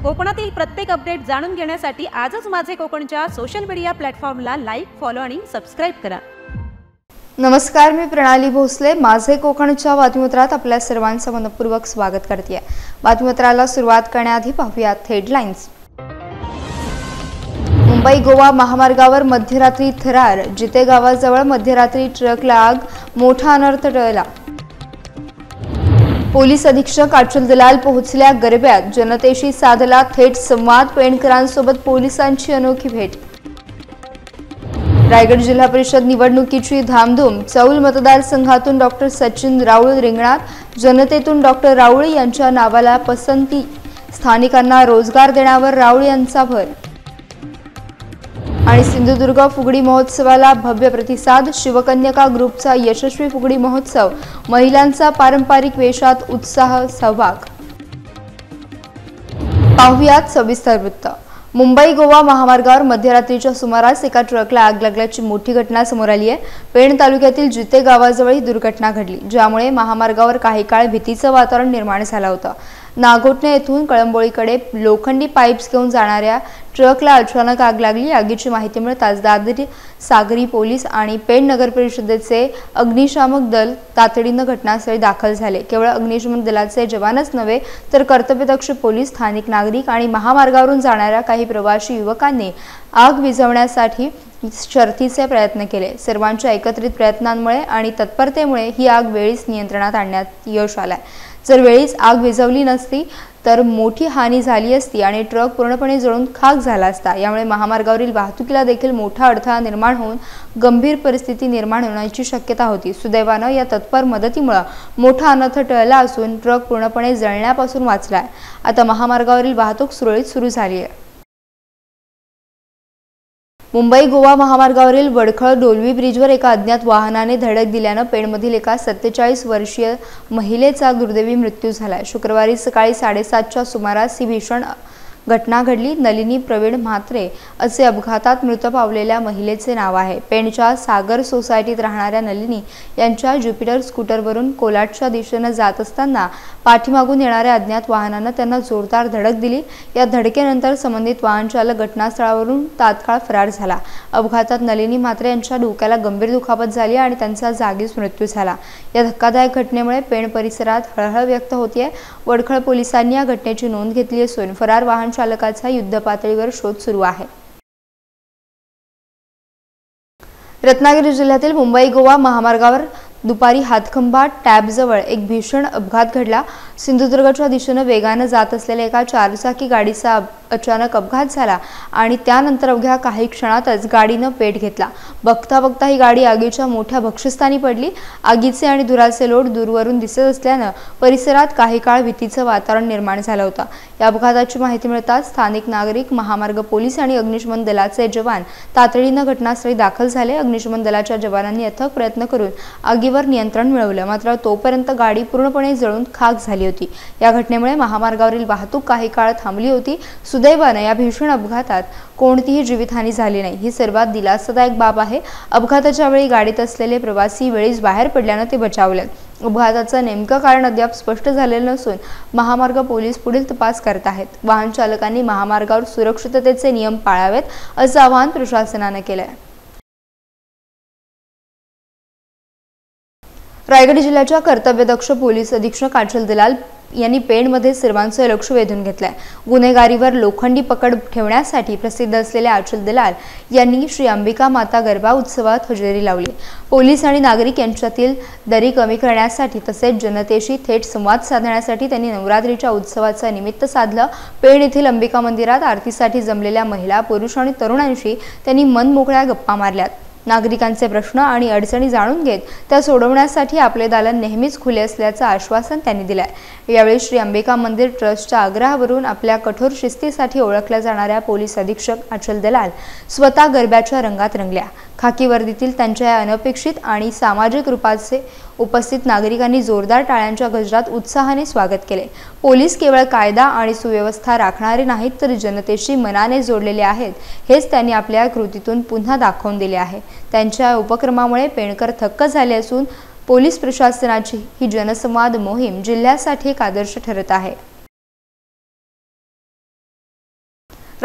कोकणातील प्रत्येक अपडेट जाणून घेण्यासाठी आजच माझे कोकणच्या सोशल मीडिया प्लॅटफॉर्मला लाईक, फॉलो आणि सबस्क्राइब करा। नमस्कार, मी प्रणाली भोसले माझे कोकणच्या बातमीपत्रात आपल्या सर्वांचं मनपूर्वक स्वागत करते। बातमीपत्राला सुरुवात करण्याआधी पाहूयात हेडलाईन्स। मुंबई गोवा महामार्गावर मध्यरात्री थरार, जिते गावाजवळ मध्यरात्री ट्रकला आग, मोठा अनर्थ टळला। पोलीस अधीक्षक अचल दलाल पोहोचल्या गरब्यात, जनतेशी साधला थेट संवाद, पेणकरांसोबत पोलिसांची अनोखी भेट। रायगड जिल्हा परिषद निवडणुकीची धामधूम, चौल मतदारसंघातून डॉक्टर सचिन राऊळ रिंगणात, जनतेतून डॉक्टर राऊळ यांच्या नावाला पसंती, स्थानिकांना रोजगार देण्यावर राऊळ यांचा भर। आणि सिंधुदुर्ग फुगडी महोत्सवाला भव्य प्रतिसाद, शिवकन्यका ग्रुपचा यशस्वी फुगडी महोत्सव, महिलांचा पारंपरिक वेशात उत्साह सहभाग। पाहुयात सविस्तर वृत्त। मुंबई गोवा महामार्गावर मध्यरात्रीच्या सुमारास एका ट्रकला आग लागल्याची मोठी घटना समोर आली आहे। पेण तालुक्यातील जिते गावाजवळ ही दुर्घटना घडली, ज्यामुळे महामार्गावर काही काळ भीतीचं वातावरण निर्माण झालं होतं। नागोठणे येथून कळंबोळीकडे लोखंडी पाईप्स घेऊन जाणाऱ्या ट्रकला अचानक आग लागली। आगीची माहिती मिळताच दादरी सागरी पोलीस आणि पेण नगर परिषदेचे अग्निशामक दल तातडीनं घटनास्थळी दाखल झाले। केवळ अग्निशमन दलाचे जवानच नव्हे तर कर्तव्यदक्ष पोलीस, स्थानिक नागरिक आणि महामार्गावरून जाणाऱ्या काही प्रवासी युवकांनी आग विझवण्यासाठी शर्थीचे प्रयत्न केले। सर्वांच्या एकत्रित प्रयत्नांमुळे आणि तत्परतेमुळे ही आग वेळीच नियंत्रणात आणण्यात यश आलंय। जर वेळीच आग विझवली नसती तर मोठी हानी झाली असती आणि ट्रक पूर्णपणे जळून खाक झाला असता। यामुळे महामार्गावरील वाहतुकीला देखील मोठा अडथळा निर्माण होऊन गंभीर परिस्थिती निर्माण होण्याची शक्यता होती। सुदैवानं या तत्पर मदतीमुळे मोठा अनर्थ टळला असून ट्रक पूर्णपणे जळण्यापासून वाचलाय। आता महामार्गावरील वाहतूक सुरळीत सुरू झाली आहे। मुंबई गोवा महामार्गावरील वडखळ डोलवी ब्रिजवर एका अज्ञात वाहनाने धडक दिल्यानं पेणमधील एका 47 वर्षीय महिलेचा दुर्दैवी मृत्यू झाला। शुक्रवारी सकाळी 7:30च्या सुमारास ही भीषण घटना घडली। नलिनी प्रवीण म्हात्रे असे अपघातात मृत पावलेल्या महिलेचे नाव आहे। पेणच्या सागर सोसायटीत राहणाऱ्या नलिनी यांच्या ज्युपिटर स्कूटरवरून कोलाटच्या दिशेने जात असताना पाठीमागून येणाऱ्या अज्ञात वाहनाने त्यांना जोरदार धडक दिली। या धडकेनंतर संबंधित वाहन चालक घटनास्थळावरून तात्काळ फरार झाला। अपघातात नलिनी म्हात्रे यांच्या डोक्याला गंभीर दुखापत झाली आणि त्यांचा जागीच मृत्यू झाला। या धक्कादायक घटनेमुळे पेण परिसरात हळहळ व्यक्त होतीये। वडखळ पोलिसांनी या घटनेची नोंद घेतली असून फरार वाहन चालकाचा युद्धपातळीवर शोध सुरू आहे। रत्नागिरी जिल्ह्यातील मुंबई गोवा महामार्गावर दुपारी हातखंबा टॅबजवळ एक भीषण अपघात घडला। सिंधुदुर्गच्या दिशेने वेगाने जात असलेल्या एका चारचाकी गाडीचा अचानक अपघात झाला आणि त्यानंतर अवघ्या काही क्षणातच गाडीने पेट घेतला। बघता बघता ही गाडी आगीच्या मोठ्या भक्षस्थानी पडली। आगीचे आणि धुराचे लोट दूरवरून दिसत असल्याने परिसरात काही काळ भीतीचं वातावरण निर्माण झालं होतं। या अपघाताची माहिती मिळताच स्थानिक नागरिक, महामार्ग पोलीस आणि अग्निशमन दलाचे जवान तातडीने घटनास्थळी दाखल झाले। अग्निशमन दलाच्या जवानांनी अथक प्रयत्न करून आगीवर नियंत्रण मिळवलं, मात्र तोपर्यंत गाडी पूर्णपणे जळून खाक झाली होती। या घटनेमुळे महामार्गावरील वाहतूक काही काळ थांबली होती। सुदैवाने या भीषण अपघातात कोणतीही जीवितहानी झाली नाही, ही सर्वात दिलासादायक बाब आहे। अपघाताच्या वेळी गाडीत असलेले प्रवासी वेळीच बाहेर पडल्याने ते बचावले। अपघाताचं नेमकं कारण अद्याप स्पष्ट झालेलं नसून महामार्ग पोलीस पुढील तपास करत आहेत। वाहन चालकांनी महामार्गावर सुरक्षिततेचे नियम पाळावेत असं आवाहन प्रशासनाने केलंय। रायगड जिल्ह्याच्या कर्तव्यदक्ष पोलीस अधीक्षक अचल दलाल यांनी पेणमध्ये सर्वांचे लक्ष वेधून घेतलंय। गुन्हेगारीवर लोखंडी पकड ठेवण्यासाठी प्रसिद्ध असलेल्या अचल दलाल यांनी श्री अंबिका माता गरबा उत्सवात हजेरी लावली। पोलीस आणि नागरिक यांच्यातील दरी कमी करण्यासाठी तसेच जनतेशी थेट संवाद साधण्यासाठी त्यांनी नवरात्रीच्या उत्सवाचं निमित्त साधलं। पेण येथील अंबिका मंदिरात आरतीसाठी जमलेल्या महिला, पुरुष आणि तरुणांशी त्यांनी मनमोकळ्या गप्पा मारल्यात। नागरिकांचे प्रश्न आणि अडचणी जाणून घेत त्या सोडवण्यासाठी आपले दालन नेहमीच खुले असल्याचं आश्वासन त्यांनी दिलंय। यावेळी श्री अंबिका मंदिर ट्रस्टच्या आग्रहावरून आपल्या कठोर शिस्तीसाठी ओळखल्या जाणाऱ्या पोलीस अधीक्षक अचल दलाल स्वतः गरब्याच्या रंगात रंगल्या। खाकी वर्दीतील त्यांच्या या अनपेक्षित आणि सामाजिक रूपाचे उपस्थित नागरिकांनी जोरदार टाळ्यांच्या गजरात उत्साहाने स्वागत केले। पोलीस केवळ कायदा आणि सुव्यवस्था राखणारे नाहीत तर जनतेशी मनाने जोडलेले आहेत, हेच त्यांनी आपल्या कृतीतून पुन्हा दाखवून दिले आहे। त्यांच्या उपक्रमामुळे पेणकर थक्क झाले असून पोलीस प्रशासनाची ही जनसंवाद मोहीम जिल्ह्यासाठी एक आदर्श ठरत आहे।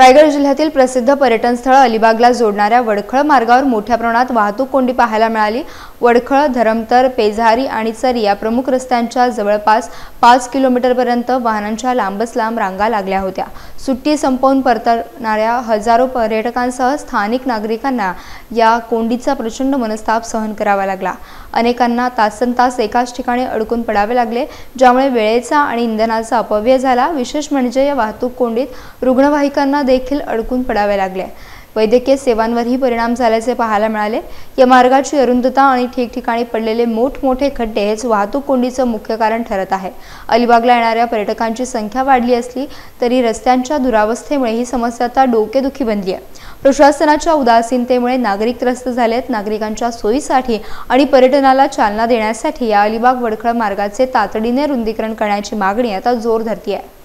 रायगड जिल्ह्यातील प्रसिद्ध पर्यटन स्थळ अलिबागला जोडणाऱ्या वडखळ मार्गावर मोठ्या प्रमाणात वाहतूक कोंडी पाहायला मिळाली। वडखळ, धरमतर, पेझारी आणि चरी या प्रमुख रस्त्यांच्या जवळपास 5 किलोमीटरपर्यंत वाहनांच्या लांबच लांब रांगा लागल्या होत्या। सुट्टी संपवून परतणाऱ्या हजारो पर्यटकांसह स्थानिक नागरिकांना या कोंडीचा प्रचंड मनस्ताप सहन करावा लागला। अनेकांना तासनतास एकाच ठिकाणी अडकून पडावे लागले, ज्यामुळे वेळेचा आणि इंधनाचा अपव्यय झाला। विशेष म्हणजे या वाहतूक कोंडीत रुग्णवाहिकांना देखील अडकून पडावे लागले। वैद्यकीय सेवांवरही परिणाम झाल्याचे पाहायला मिळाले। या मार्गाची अरुंदता आणि ठिकठिकाणी पडलेले मोठमोठे खड्डे हेच वाहतूक कोंडीचं मुख्य कारण ठरत आहे। अलिबागला येणाऱ्या पर्यटकांची संख्या वाढली असली तरी रस्त्यांच्या दुरावस्थेमुळे ही समस्या आता डोकेदुखी बनली आहे। प्रशासनाच्या उदासीनतेमुळे नागरिक त्रस्त झालेत। नागरिकांच्या सोयीसाठी आणि पर्यटनाला चालना देण्यासाठी या अलिबाग वडखळ मार्गाचे तातडीने रुंदीकरण करण्याची मागणी आता जोर धरते आहे।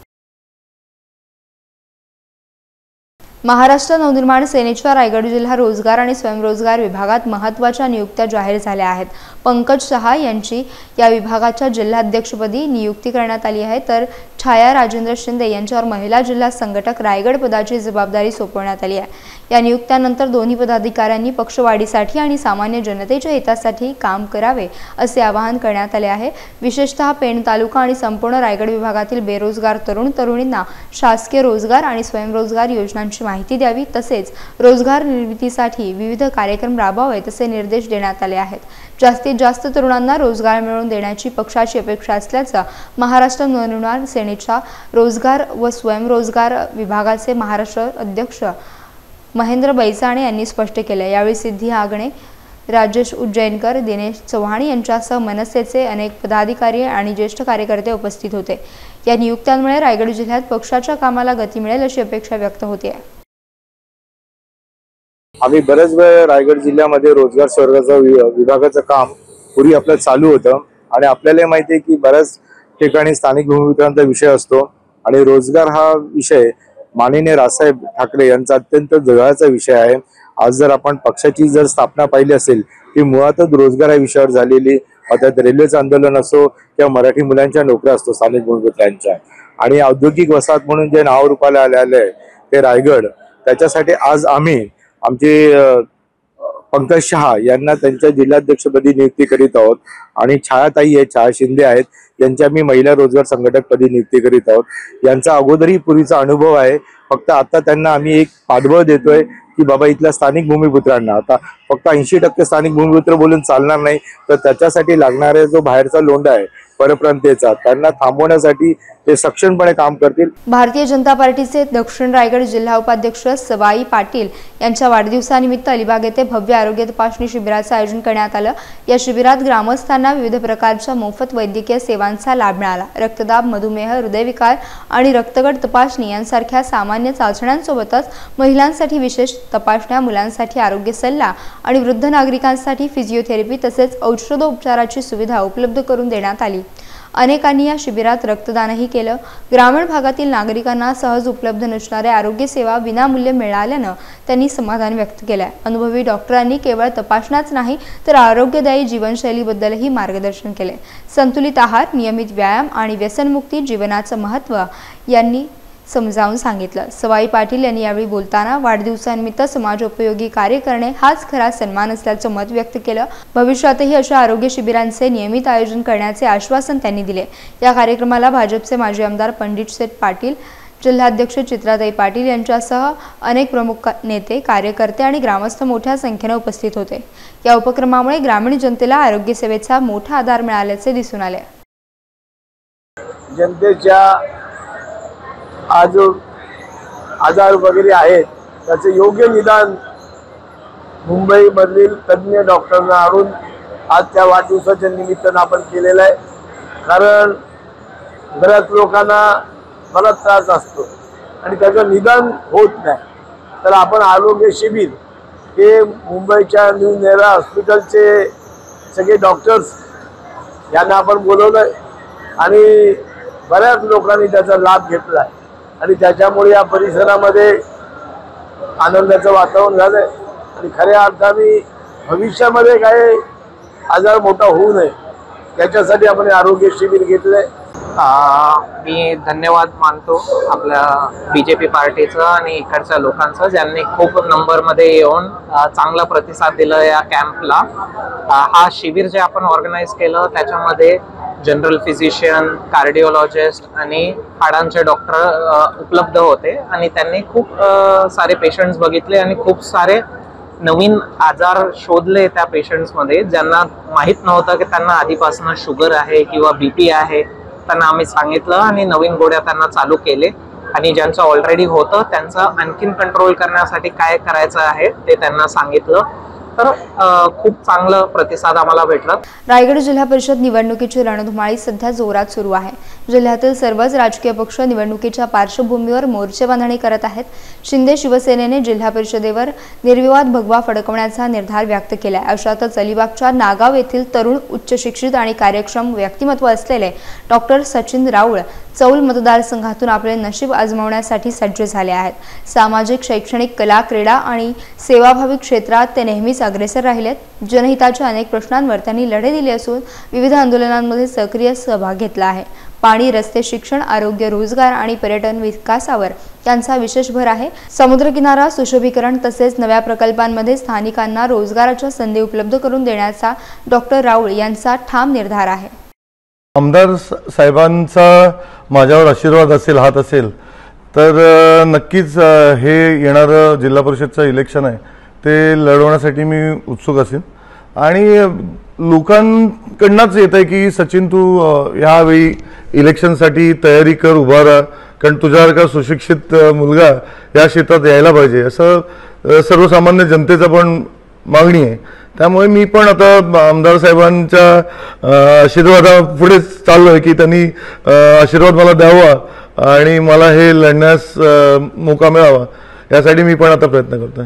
महाराष्ट्र नवनिर्माण सेनेच्या रायगड जिल्हा रोजगार आणि स्वयंरोजगार विभागात महत्त्वाच्या नियुक्त्या जाहीर झाल्या आहेत। पंकज शहा यांची या विभागाच्या जिल्हाध्यक्षपदी नियुक्ती करण्यात आली आहे, तर छाया राजेंद्र शिंदे यांच्यावर महिला जिल्हा संघटक रायगड पदाची जबाबदारी सोपवण्यात आली आहे। या नियुक्त्यानंतर दोन्ही पदाधिकाऱ्यांनी पक्षवाढीसाठी आणि सामान्य जनतेच्या हितासाठी काम करावे असे आवाहन करण्यात आले आहे। विशेषतः पेण तालुका आणि संपूर्ण रायगड विभागातील बेरोजगार तरुण तरुणींना शासकीय रोजगार आणि स्वयंरोजगार योजनांची माहिती द्यावी, तसेच रोजगार निर्मितीसाठी विविध कार्यक्रम राबवावेत असे निर्देश देण्यात आले आहेत। जास्तीत जास्त तरुणांना रोजगार मिळवून देण्याची पक्षाची अपेक्षा असल्याचं महाराष्ट्र नवनिर्माण सेनेच्या रोजगार व स्वयंरोजगार विभागाचे महाराष्ट्र अध्यक्ष महेंद्र बैसाणे यांनी स्पष्ट केले। यावेळी सिद्धी आगणे, राजेश उज्जैनकर, दिनेश चव्हाण यांच्यासह मनसेचे अनेक पदाधिकारी आणि ज्येष्ठ कार्यकर्ते उपस्थित होते। या नियुक्त्यांमुळे रायगड जिल्ह्यात पक्षाच्या कामाला गती मिळेल अशी अपेक्षा व्यक्त होते आहे। आम्ही बरेच वेळ रायगड जिल्ह्यामध्ये रोजगार स्वयंरोजगार विभागाचं काम पूर्वी आपलं चालू होतं आणि आपल्याला माहिती आहे की बऱ्याच ठिकाणी स्थानिक भूमिवितरणाचा विषय असतो आणि रोजगार हा विषय माननीय राजसाहेब ठाकरे यांचा अत्यंत जवळचा विषय आहे। आज जर आपण पक्षाची जर स्थापना पाहिली असेल ती मुळातच रोजगार या विषयावर झालेली, त्यात रेल्वेचं आंदोलन असो किंवा मराठी मुलांच्या नोकऱ्या असतो स्थानिक भूमिवितरणांच्या, आणि औद्योगिक वसाहत म्हणून जे नाव रूपाला आले आहे ते रायगड, त्याच्यासाठी आज आम्ही आमचे पंकज शहा यांना त्यांच्या जिल्हाध्यक्षपदी नियुक्ती करीत आहोत आणि छायाताई आहेत, छाया शिंदे आहेत, यांच्या मी महिला रोजगार संघटकपदी नियुक्ती करीत आहोत। यांचा अगोदरही पूर्वीचा अनुभव आहे, फक्त आता त्यांना आम्ही एक पाठबळ देतोय की बाबा इथल्या स्थानिक भूमिपुत्रांना आता फक्त 80% स्थानिक भूमिपुत्र बोलून चालणार नाही, तर त्याच्यासाठी लागणारा जो बाहेरचा लोंढा आहे परप्रांतीयचा त्यांना थांबवण्यासाठी ते सक्षमपणे काम करतील। भारतीय जनता पार्टीचे दक्षिण रायगड जिल्हा उपाध्यक्ष सवाई पाटील यांच्या वाढदिवसानिमित्त अलिबाग येथे भव्य आरोग्य तपासणी शिबिराचे आयोजन करण्यात आलं। या शिबिरात ग्रामस्थांना विविध प्रकारच्या मोफत वैद्यकीय सेवांचा लाभ मिळाला। रक्तदाब, मधुमेह, हृदयविकार आणि रक्तगट तपासणी यांसारख्या सामान्य चाचण्यांसोबतच महिलांसाठी विशेष तपासण्या, मुलांसाठी आरोग्य सल्ला आणि वृद्ध नागरिकांसाठी फिजिओथेरपी तसेच औषधोपचाराची सुविधा उपलब्ध करून देण्यात आली। अनेकांनी या शिबिरात रक्तदानही केलं। ग्रामीण भागातील नागरिकांना सहज उपलब्ध नसणाऱ्या आरोग्य सेवा विनामूल्य मिळाल्यानं त्यांनी समाधान व्यक्त केलं। अनुभवी डॉक्टरांनी केवळ तपासण्याच नाही तर आरोग्यदायी जीवनशैलीबद्दलही मार्गदर्शन केले। संतुलित आहार, नियमित व्यायाम आणि व्यसनमुक्ती जीवनाचं महत्त्व यांनी समजावून सांगितलं। सवाई पाटील यांनी यावेळी बोलताना वाढदिवसानिमित्त समाजोपयोगी कार्य करणे हाच खरा सन्मान असल्याचं मत व्यक्त केलं। भविष्यातही अशा आरोग्य शिबिरांचे नियमित आयोजन करण्याचे आश्वासन त्यांनी दिले। या कार्यक्रमाला भाजपचे माजी आमदार पंडित शेठ पाटील, जिल्हाध्यक्ष चित्राताई पाटील यांच्यासह अनेक प्रमुख नेते, कार्यकर्ते आणि ग्रामस्थ मोठ्या संख्येने उपस्थित होते। या उपक्रमामुळे ग्रामीण जनतेला आरोग्य सेवेचा मोठा आधार मिळाल्याचे दिसून आले। जनतेच्या आज आजार वगैरे आहेत त्याचे योग्य निदान मुंबईमधील तज्ज्ञ डॉक्टरांना आणून आज त्या वाढदिवसाच्या निमित्तानं आपण केलेलं आहे। कारण बऱ्याच लोकांना बराच त्रास असतो आणि त्याचं निदान होत नाही, तर आपण आरोग्य शिबिर हे मुंबईच्या न्यू नेरा हॉस्पिटलचे सगळे डॉक्टर्स यांना आपण बोलवलं आणि बऱ्याच लोकांनी त्याचा लाभ घेतला आहे आणि त्याच्यामुळे या परिसरामध्ये आनंदाचं वातावरण झालंय आणि खऱ्या अर्थाने भविष्यामध्ये काही आजार मोठा होऊ नये याच्यासाठी आपण आरोग्य शिबिर घेतलंय। मी धन्यवाद मानतो आपल्या BJP पार्टीचं आणि इकडच्या लोकांचं, ज्यांनी खूप नंबरमध्ये येऊन चांगला प्रतिसाद दिला या कॅम्पला. हा शिबिर जे आपण ऑर्गनाईज केलं त्याच्यामध्ये जनरल फिजिशियन, कार्डिओलॉजिस्ट आणि हाडांचे डॉक्टर उपलब्ध होते आणि त्यांनी खूप सारे पेशंट्स बघितले आणि खूप सारे नवीन आजार शोधले त्या पेशंट्समध्ये, ज्यांना माहीत नव्हतं की त्यांना आधीपासून शुगर आहे किंवा BP आहे. त्यांना आम्ही सांगितलं आणि नवीन गोळ्या त्यांना चालू केले आणि ज्यांचं ऑलरेडी होतं त्यांचं आणखीन कंट्रोल करण्यासाठी काय करायचं आहे ते त्यांना सांगितलं. तर खूप चांगलं प्रतिसाद आम्हाला भेटला. रायगड जिल्हा परिषद निवडणुकीची रणधुमाळी सध्या जोरात सुरू आहे. जिल्ह्यातील सर्वच राजकीय पक्ष निवडणुकीच्या पार्श्वभूमीवर मोर्चे बांधणी करत आहेत. शिंदे शिवसेनेने जिल्हा परिषदेवर निर्विवाद भगवा फडकवण्याचा निर्धार व्यक्त केलाय. अशातच अलिबागच्या नागाव येथील तरुण उच्च शिक्षित आणि कार्यक्षम व्यक्तिमत्व असलेले डॉक्टर सचिन राऊळ चौल मतदारसंघातून आपले नशीब आजमावण्यासाठी सज्ज झाले आहेत. सामाजिक, शैक्षणिक, कला, क्रीडा आणि सेवाभावी क्षेत्रात ते नेहमीच अग्रेसर राहिलेत. जनहिताच्या अनेक प्रश्नांवर त्यांनी लढे दिले असून विविध आंदोलनांमध्ये सक्रिय सहभाग घेतला आहे. पाणी, रस्ते, शिक्षण, आरोग्य, रोजगार आणि पर्यटन विकासावर त्यांचा विशेष भर आहे. समुद्रकिनारा सुशोभीकरण तसेच नव्या प्रकल्पांमध्ये स्थानिकांना रोजगाराच्या संधी उपलब्ध करून देण्याचा डॉक्टर राऊळ यांचा ठाम निर्धार आहे. आमदार साहेबांचा माझ्यावर आशीर्वाद असेल, हात असेल तर नक्कीच हे येणारं जिल्हा परिषदचं इलेक्शन आहे ते लढवण्यासाठी मी उत्सुक असेल. आणि लोकांकडनंच येत आहे की सचिन तू ह्यावेळी इलेक्शनसाठी तयारी कर, उभा राहा, कारण तुझ्यासारखा सुशिक्षित मुलगा या क्षेत्रात यायला पाहिजे असं सर्वसामान्य जनतेचं पण मागणी आहे. त्यामुळे मी पण आता आमदार साहेबांच्या आशीर्वादापुढे चाललोय की त्यांनी आशीर्वाद मला द्यावा आणि मला हे लढण्यास मोका मिळावा, यासाठी मी पण आता प्रयत्न करतोय.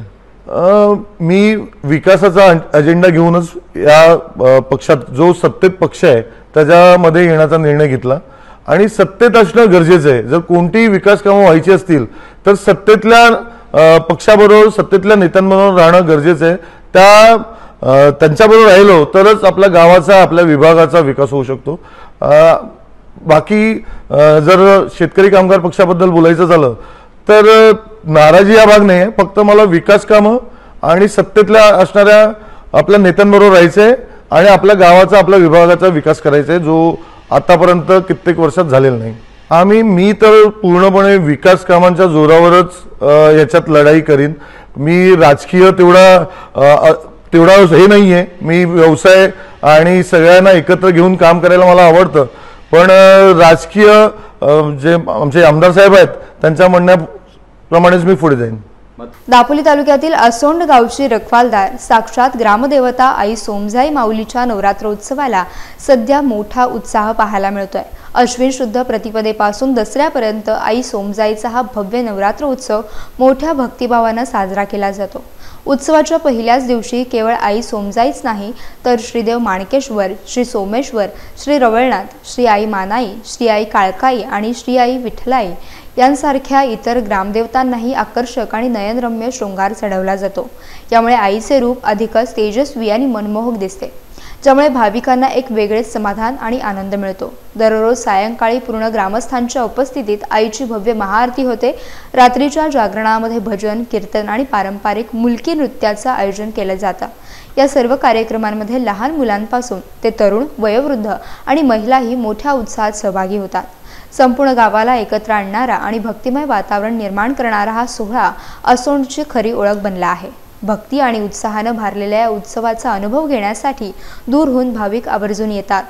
मी विकासाचा अजेंडा घेऊनच या पक्षात जो सत्तेत पक्ष आहे त्याच्यामध्ये येण्याचा निर्णय घेतला आणि सत्तेत असणं गरजेचं आहे. जर कोणतीही विकास कामं व्हायची असतील तर सत्तेतल्या पक्षाबरोबर, सत्तेतल्या नेत्यांबरोबर राहणं गरजेचं आहे. त्यांच्याबरोबर राहिलो तरच आपल्या गावाचा, आपल्या विभागाचा विकास होऊ शकतो. बाकी जर शेतकरी कामगार पक्षाबद्दल बोलायचं झालं तर नाराजी हा भाग नाही आहे. फक्त मला विकास कामं आणि सत्तेतल्या असणाऱ्या आपल्या नेत्यांबरोबर राहायचंय आणि आपल्या गावाचा, आपल्या विभागाचा विकास करायचा आहे, जो आतापर्यंत कित्येक वर्षात झालेला नाही. मी तर पूर्णपणे विकास कामांच्या जोरावरच याच्यात लढाई करीन. मी राजकीय तेवढा हे नाहीये. मी व्यवसाय आणि सगळ्यांना एकत्र घेऊन काम करायला मला आवडतं. पण राजकीय जे आमचे आमदार साहेब आहेत त्यांच्या म्हणण्याप्रमाणेच मी पुढे जाईन. दापोली तालुक्यातील असोंड गावची रखवालदार साक्षात ग्रामदेवता आई सोमजाई माऊलीच्या नवरात्रोत्सवाला सध्या मोठा उत्साह पाहायला मिळतोय. अश्विन शुद्ध प्रतिपदेपासून दसऱ्यापर्यंत आई सोमजाईचा हा भव्य नवरात्र उत्सव मोठ्या भक्तिभावाने साजरा केला जातो. उत्सवाच्या पहिल्याच दिवशी केवळ आई सोमजाईच नाही तर श्रीदेव माणकेश्वर, श्री सोमेश्वर, श्री रवळनाथ, श्री आई मानाई, श्री आई काळकाई आणि श्री आई विठ्ठलाई यांसारख्या इतर ग्रामदेवतांनाही आकर्षक आणि नयनरम्य शृंगार चढवला जातो. यामुळे आईचे रूप अधिकच तेजस्वी आणि मनमोहक दिसते, ज्यामुळे भाविकांना एक वेगळेच समाधान आणि आनंद मिळतो. दररोज सायंकाळी पूर्ण ग्रामस्थांच्या उपस्थितीत आईची भव्य महाआरती होते. रात्रीच्या जागरणामध्ये भजन, कीर्तन आणि पारंपरिक मुलकी नृत्याचं आयोजन केलं जातं. या सर्व कार्यक्रमांमध्ये लहान मुलांपासून ते तरुण, वयोवृद्ध आणि महिलाही मोठ्या उत्साहात सहभागी होतात. संपूर्ण गावाला एकत्र आणणारा आणि भक्तिमय वातावरण निर्माण करणारा हा सोहळा असोंडची खरी ओळख बनला आहे. भक्ती आणि उत्साहानं भारलेल्या या उत्सवाचा अनुभव घेण्यासाठी दूरहून भाविक आवर्जून येतात.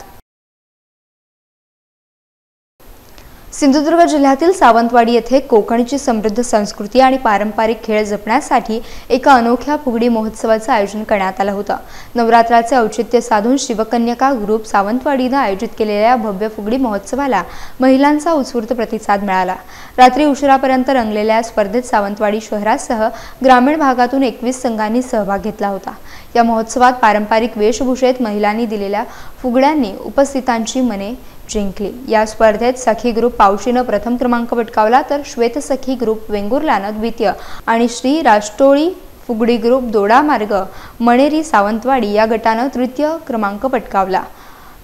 सिंधुदुर्ग जिल्ह्यातील सावंतवाडी येथे कोकणची समृद्ध संस्कृती आणि पारंपरिक खेळ जपण्यासाठी एका अनोख्या फुगडी महोत्सवाचं आयोजन करण्यात आलं होतं. नवरात्राचे औचित्य साधून शिवकन्यका ग्रुप सावंतवाडीनं आयोजित केलेल्या भव्य फुगडी महोत्सवाला महिलांचा उत्स्फूर्त प्रतिसाद मिळाला. रात्री उशिरापर्यंत रंगलेल्या स्पर्धेत सावंतवाडी शहरासह ग्रामीण भागातून 21 संघांनी सहभाग घेतला होता. या महोत्सवात पारंपरिक वेशभूषेत महिलांनी दिलेल्या फुगड्यांनी उपस्थितांची मने जिंकली. या स्पर्धेत सखी ग्रुप पावशीनं प्रथम क्रमांक पटकावला तर श्वेत सखी ग्रुप वेंगुर्लानं द्वितीय आणि श्री राष्ट्रोळी फुगडी ग्रुप दोडामार्ग मणेरी सावंतवाडी या गटानं तृतीय क्रमांक पटकावला.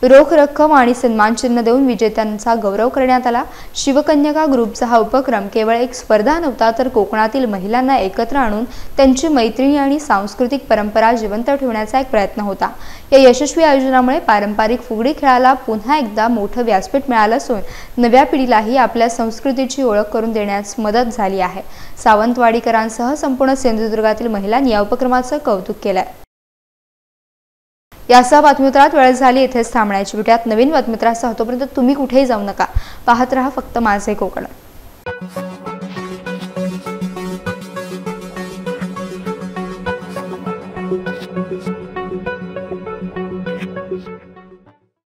रोख रक्कम आणि सन्मानचिन्ह देऊन विजेत्यांचा गौरव करण्यात आला। शिवकन्यका ग्रुपचा हा उपक्रम केवळ एक स्पर्धा नव्हता, तर कोकणातील महिलांना एकत्र आणून त्यांची मैत्री आणि सांस्कृतिक परंपरा जिवंत ठेवण्याचा एक प्रयत्न होता। या यशस्वी आयोजनामुळे पारंपरिक फुगडी खेळाला पुन्हा एकदा मोठं व्यासपीठ मिळालं असून नव्या पिढीलाही आपल्या संस्कृतीची ओळख करून देण्यास मदत झाली आहे। सावंतवाडीकरांसह संपूर्ण सिंधुदुर्गातील महिलांनी या उपक्रमाचं कौतुक केलंय। यासह बातमीपत्रात वेळ झाली इथेच थांबण्याची। भेटूयात नवीन बातमीपत्रासह। तोपर्यंत तुम्ही कुठेही जाऊ नका, पाहत रहा फक्त माझे कोकण।